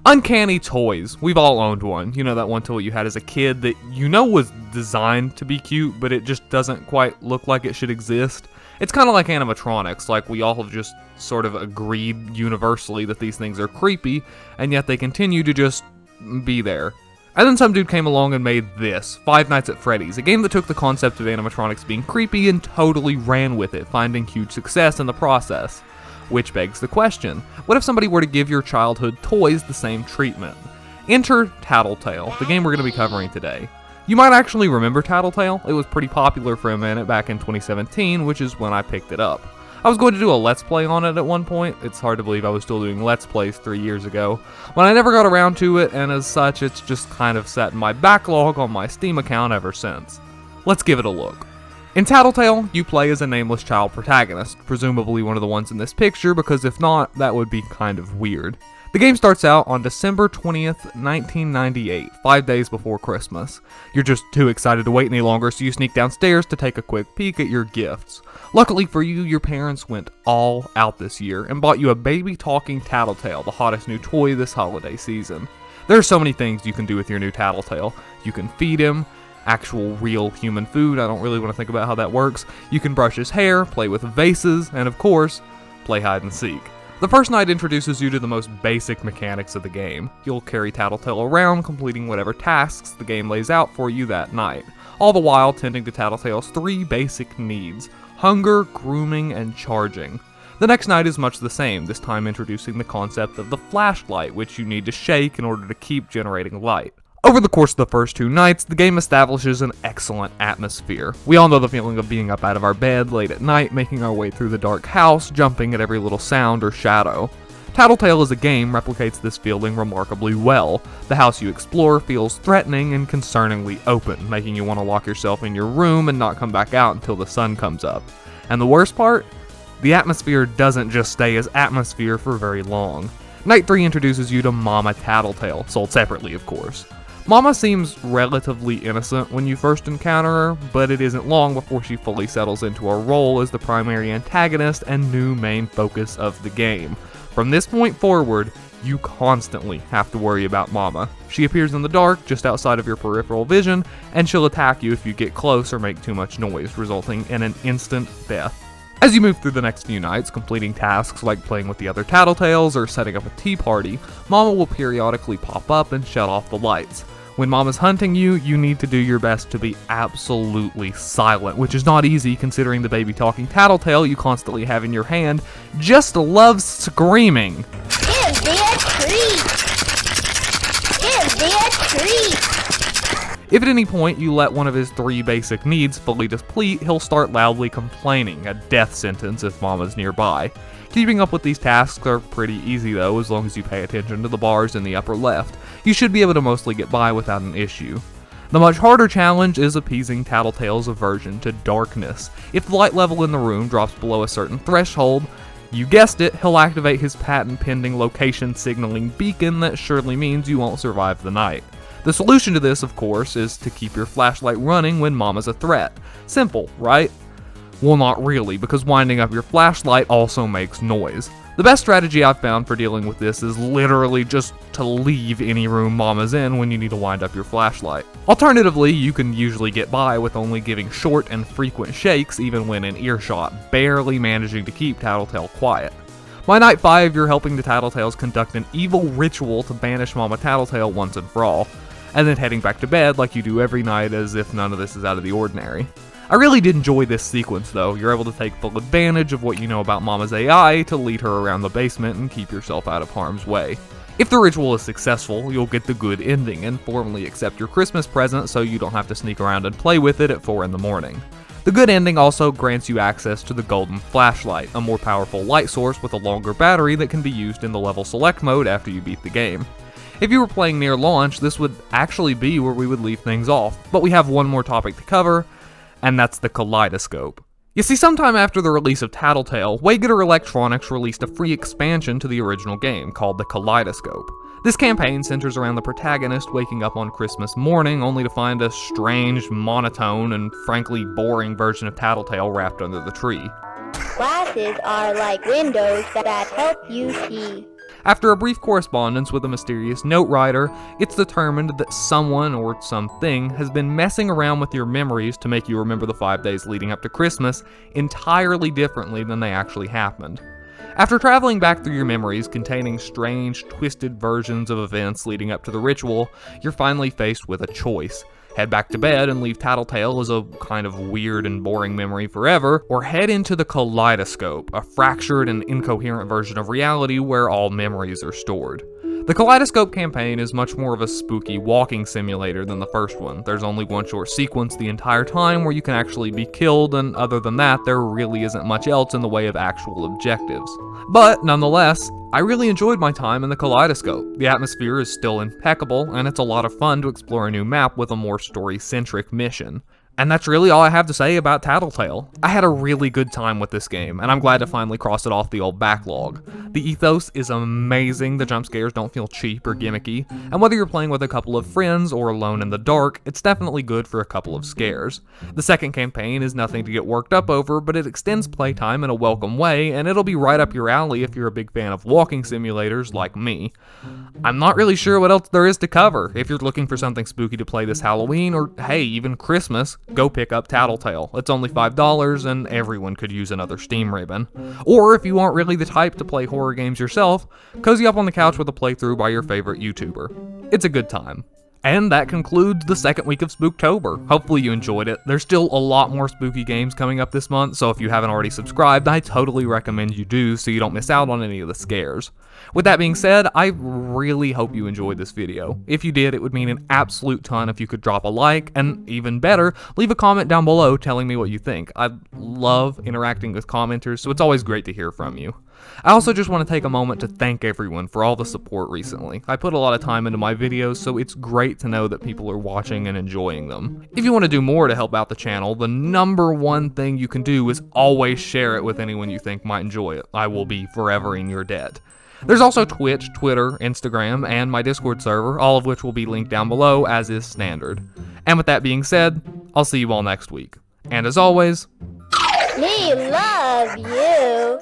Uncanny toys. We've all owned one. You know, that one toy you had as a kid that you know was designed to be cute, but it just doesn't quite look like it should exist. It's kind of like animatronics, like we all have just sort of agreed universally that these things are creepy, and yet they continue to just be there. And then some dude came along and made this, Five Nights at Freddy's, a game that took the concept of animatronics being creepy and totally ran with it, finding huge success in the process. Which begs the question, what if somebody were to give your childhood toys the same treatment? Enter Tattletale, the game we're going to be covering today. You might actually remember Tattletale. It was pretty popular for a minute back in 2017, which is when I picked it up. I was going to do a Let's Play on it at one point. It's hard to believe I was still doing Let's Plays 3 years ago, when I never got around to it, and as such, it's just kind of sat in my backlog on my Steam account ever since. Let's give it a look. In Tattletale, you play as a nameless child protagonist, presumably one of the ones in this picture, because if not, that would be kind of weird. The game starts out on December 20th, 1998, 5 days before Christmas. You're just too excited to wait any longer, so you sneak downstairs to take a quick peek at your gifts. Luckily for you, your parents went all out this year and bought you a baby talking Tattletale, the hottest new toy this holiday season. There are so many things you can do with your new Tattletale. You can feed him actual real human food. I don't really want to think about how that works. You can brush his hair, play with vases, and of course, play hide and seek. The first night introduces you to the most basic mechanics of the game. You'll carry Tattletale around, completing whatever tasks the game lays out for you that night, all the while tending to Tattletail's 3 basic needs: hunger, grooming, and charging. The next night is much the same, this time introducing the concept of the flashlight, which you need to shake in order to keep generating light. Over the course of the first 2 nights, the game establishes an excellent atmosphere. We all know the feeling of being up out of our bed late at night, making our way through the dark house, jumping at every little sound or shadow. Tattletale as a game replicates this feeling remarkably well. The house you explore feels threatening and concerningly open, making you want to lock yourself in your room and not come back out until the sun comes up. And the worst part? The atmosphere doesn't just stay as atmosphere for very long. Night 3 introduces you to Mama Tattletale, sold separately of course. Mama seems relatively innocent when you first encounter her, but it isn't long before she fully settles into her role as the primary antagonist and new main focus of the game. From this point forward, you constantly have to worry about Mama. She appears in the dark, just outside of your peripheral vision, and she'll attack you if you get close or make too much noise, resulting in an instant death. As you move through the next few nights, completing tasks like playing with the other Tattletales or setting up a tea party, Mama will periodically pop up and shut off the lights. When Mama's hunting you, you need to do your best to be absolutely silent, which is not easy considering the baby talking Tattletale you constantly have in your hand just loves screaming. Give me a treat! Give me a treat! If at any point you let one of his 3 basic needs fully deplete, he'll start loudly complaining, a death sentence if Mama's nearby. Keeping up with these tasks are pretty easy though, as long as you pay attention to the bars in the upper left. You should be able to mostly get by without an issue. The much harder challenge is appeasing Tattletale's aversion to darkness. If the light level in the room drops below a certain threshold, you guessed it, he'll activate his patent-pending location signaling beacon that surely means you won't survive the night. The solution to this, of course, is to keep your flashlight running when Mama's a threat. Simple, right? Well, not really, because winding up your flashlight also makes noise. The best strategy I've found for dealing with this is literally just to leave any room Mama's in when you need to wind up your flashlight. Alternatively, you can usually get by with only giving short and frequent shakes even when in earshot, barely managing to keep Tattletale quiet. By night 5, you're helping the Tattletales conduct an evil ritual to banish Mama Tattletale once and for all, and then heading back to bed like you do every night as if none of this is out of the ordinary. I really did enjoy this sequence though. You're able to take full advantage of what you know about Mama's AI to lead her around the basement and keep yourself out of harm's way. If the ritual is successful, you'll get the good ending and formally accept your Christmas present so you don't have to sneak around and play with it at 4 in the morning. The good ending also grants you access to the golden flashlight, a more powerful light source with a longer battery that can be used in the level select mode after you beat the game. If you were playing near launch, this would actually be where we would leave things off, but we have one more topic to cover, and that's the Kaleidoscope. You see, sometime after the release of Tattletale, Wageter Electronics released a free expansion to the original game called the Kaleidoscope. This campaign centers around the protagonist waking up on Christmas morning only to find a strange, monotone, and frankly boring version of Tattletale wrapped under the tree. Glasses are like windows that help you see. After a brief correspondence with a mysterious note writer, it's determined that someone or something has been messing around with your memories to make you remember the 5 days leading up to Christmas entirely differently than they actually happened. After traveling back through your memories containing strange, twisted versions of events leading up to the ritual, you're finally faced with a choice. Head back to bed and leave Tattletale as a kind of weird and boring memory forever, or head into the Kaleidoscope, a fractured and incoherent version of reality where all memories are stored. The Kaleidoscope campaign is much more of a spooky walking simulator than the first one. There's only one short sequence the entire time where you can actually be killed, and other than that, there really isn't much else in the way of actual objectives. But, nonetheless, I really enjoyed my time in the Kaleidoscope. The atmosphere is still impeccable, and it's a lot of fun to explore a new map with a more story-centric mission. And that's really all I have to say about Tattletale. I had a really good time with this game, and I'm glad to finally cross it off the old backlog. The ethos is amazing, the jump scares don't feel cheap or gimmicky, and whether you're playing with a couple of friends or alone in the dark, it's definitely good for a couple of scares. The second campaign is nothing to get worked up over, but it extends playtime in a welcome way, and it'll be right up your alley if you're a big fan of walking simulators like me. I'm not really sure what else there is to cover. If you're looking for something spooky to play this Halloween, or hey, even Christmas, go pick up Tattletale. It's only $5 and everyone could use another Steam ribbon. Or if you aren't really the type to play horror games yourself, cozy up on the couch with a playthrough by your favorite YouTuber. It's a good time. And that concludes the second week of Spooktober. Hopefully you enjoyed it. There's still a lot more spooky games coming up this month, so if you haven't already subscribed, I totally recommend you do so you don't miss out on any of the scares. With that being said, I really hope you enjoyed this video. If you did, it would mean an absolute ton if you could drop a like, and even better, leave a comment down below telling me what you think. I love interacting with commenters, so it's always great to hear from you. I also just want to take a moment to thank everyone for all the support recently. I put a lot of time into my videos, so it's great to know that people are watching and enjoying them. If you want to do more to help out the channel, the #1 thing you can do is always share it with anyone you think might enjoy it. I will be forever in your debt. There's also Twitch, Twitter, Instagram, and my Discord server, all of which will be linked down below as is standard. And with that being said, I'll see you all next week. And as always, Me love you.